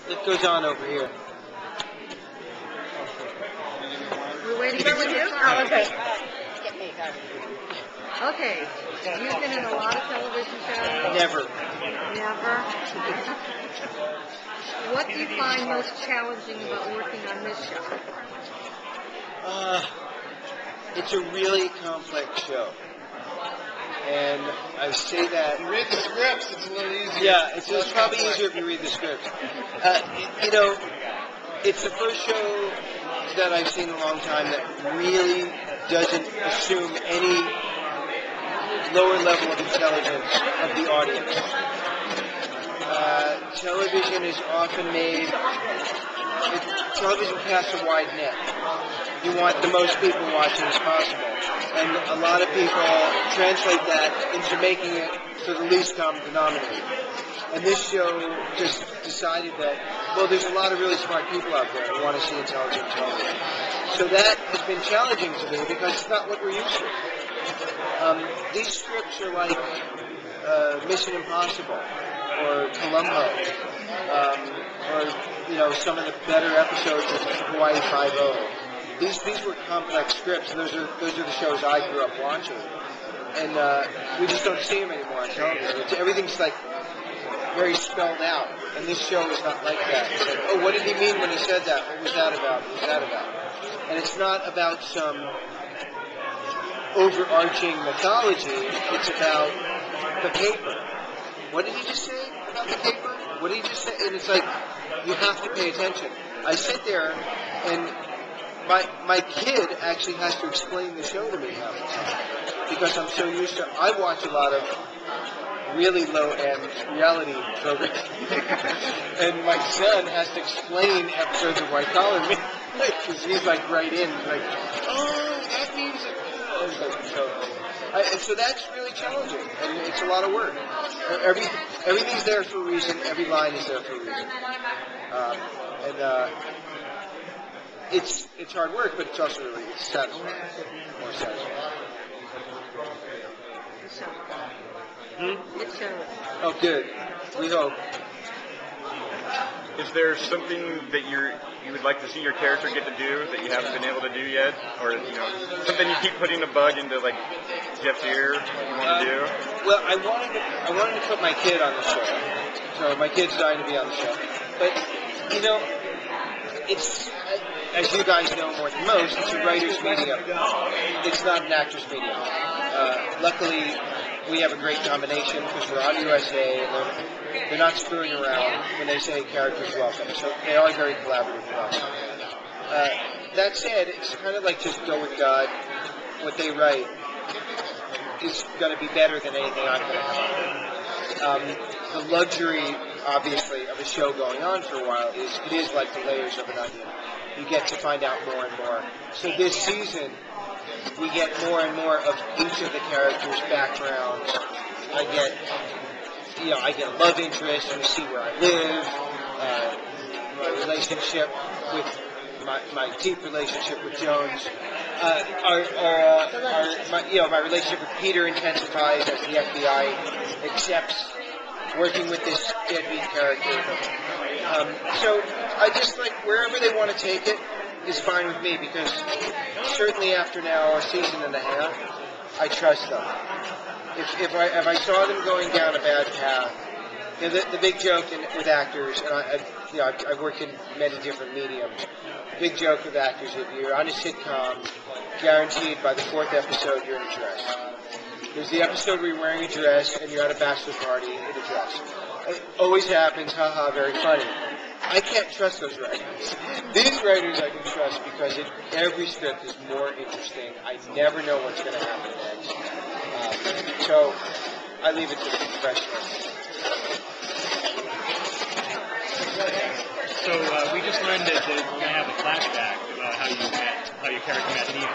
It goes on over here. We're waiting for you? Oh, okay. Okay. You've been in a lot of television shows. Never. Never. What do you find most challenging about working on this show? It's a really complex show. And I say that... You read the scripts, it's a little easier. Yeah, it's probably easier if you read the scripts. It's the first show that I've seen in a long time that really doesn't assume any lower level of intelligence of the audience. Television is often made... Television casts a wide net. You want the most people watching as possible. And a lot of people translate that into making it for the least common denominator. And this show just decided that, well, there's a lot of really smart people out there who want to see intelligent television. So that has been challenging to me because it's not what we're used to. These scripts are like Mission Impossible or Columbo, or some of the better episodes of Hawaii Five-0. These were complex scripts, and those are the shows I grew up watching. And we just don't see them anymore on television. Everything's like very spelled out, and this show is not like that. It's like, oh, what did he mean when he said that? What was that about? What was that about? And it's not about some overarching mythology. It's about the paper. What did he just say about the paper? What did he just say? And it's like, you have to pay attention. I sit there, and my kid actually has to explain the show to me half the time because I'm so used to. I watch a lot of really low-end reality programs, and my son has to explain episodes of White Collar to me because he's like right in, like, oh, that means it. So that's really challenging, and it's a lot of work. Everything's there for a reason. Every line is there for a reason, It's hard work, but it's also really satisfying. More satisfying. It shows. Oh, good. We hope. Is there something that you would like to see your character get to do that you haven't been able to do yet, or something you keep putting a bug into like Jeff's ear that you want to do? Well, I wanted to put my kid on the show. So my kid's dying to be on the show, but it's, as you guys know more than most, it's a writer's medium. It's not an actor's medium. Luckily, we have a great combination because we're on USA. They're not screwing around when they say characters welcome. So they are very collaborative with us. That said, it's kind of like just go with God. What they write is going to be better than anything I'm going to have. The luxury, obviously, of a show going on for a while is it is like the layers of an onion. You get to find out more and more. So this season, we get more and more of each of the characters' backgrounds. I get a love interest, and we see where I live, my relationship with my deep relationship with Jones. My relationship with Peter intensifies as the FBI accepts working with this deadbeat character. So I just like wherever they want to take it is fine with me because certainly after now a season and a half, I trust them. If I saw them going down a bad path, the big joke with actors, and I've worked in many different mediums. The big joke with actors is if you're on a sitcom, guaranteed by the 4th episode you're in a dress. There's the episode where you're wearing a dress and you're at a bachelor party in a dress. It always happens, haha, very funny. I can't trust those writers. These writers I can trust because every script is more interesting. I never know what's going to happen next. So I leave it to the professionals. So we just learned that you're going to have a flashback about how your character met Nina.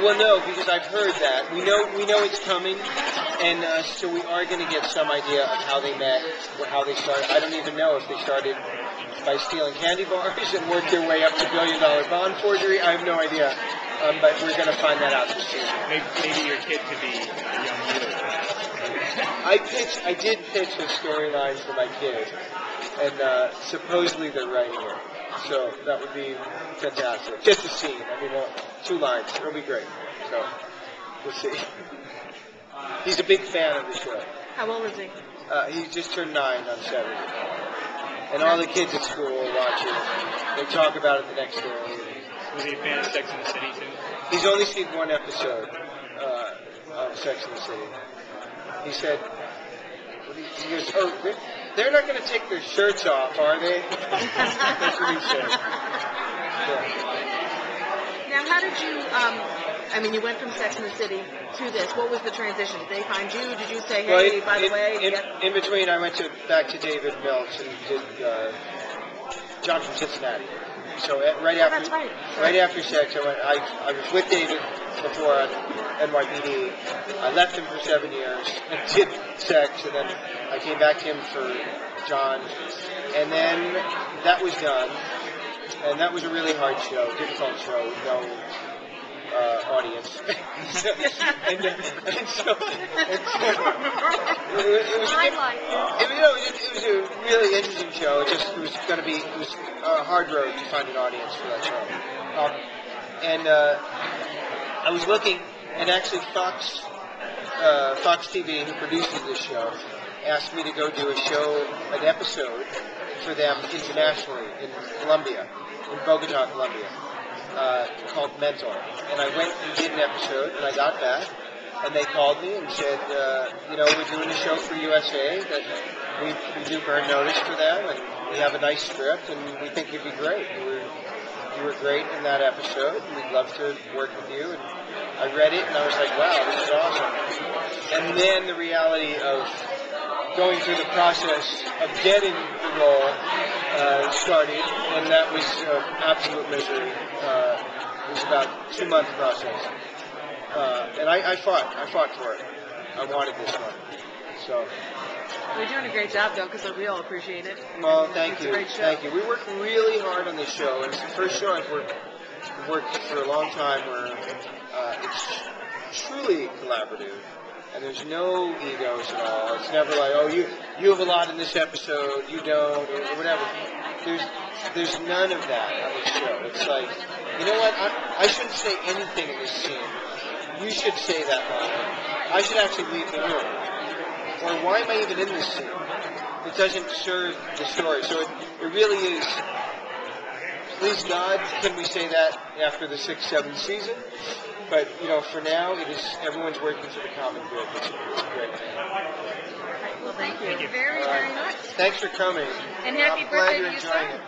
Well, no, because I've heard that. We know it's coming, and so we are going to get some idea of how they met, or how they started. I don't even know if they started by stealing candy bars and worked their way up to billion-dollar bond forgery. I have no idea, but we're going to find that out this season. Maybe your kid could be a young leader. I did pitch a storyline for my kid, and supposedly they're writing it. So that would be fantastic. Just a scene. I mean, 2 lines. It'll be great. So we'll see. He's a big fan of the show. How old is he? He just turned 9 on Saturday. And all the kids at school watch it. They talk about it the next day. Was he a fan of Sex and the City too? He's only seen 1 episode of Sex and the City. He said, he goes, oh, they're not going to take their shirts off, are they? That's what he said. Yeah. Now, how did you, I mean, you went from Sex and the City to this. What was the transition? Did they find you? Did you say, hey, by the way? In between, I went back to David Milch and did John from Cincinnati. So right after Sex, I was with David before on NYPD. I left him for 7 years and did Sex, and then I came back to him for John, and then that was done, and that was a really hard show, difficult show, with no audience. and so it was a really interesting show. It was a hard road to find an audience for that show. I was looking, and actually Fox TV, who produces this show, asked me to go do an episode for them internationally in Colombia, in Bogota, Colombia, called Mental. And I went and did an episode, and I got back, and they called me and said, we're doing a show for USA that we do burn notice for them, and we have a nice script, and we think you'd be great. You were great in that episode, and we'd love to work with you. And I read it, and I was like, wow, this is awesome. And then the reality of going through the process of getting the role started, and that was absolute misery. It was about a 2-month process. And I fought for it. I wanted this one. So. You're doing a great job, though, because we all appreciate it. Well, thank you. Great show. Thank you. We worked really hard on this show, and it's the first show I've worked for a long time where it's truly collaborative, and there's no egos at all. It's never like, oh, you have a lot in this episode, you don't, or whatever. There's none of that on this show. It's like, you know what? I shouldn't say anything in this scene. You should say that line. I should actually leave the room. Or why am I even in this scene? It doesn't serve the story. So it really is, please God, can we say that after the 6th, 7th season? But, for now, it is, everyone's working for the common good. It's a great thing. Well, thank you very, very much. Thanks for coming. And happy I'm glad birthday you're to your enjoying son. it.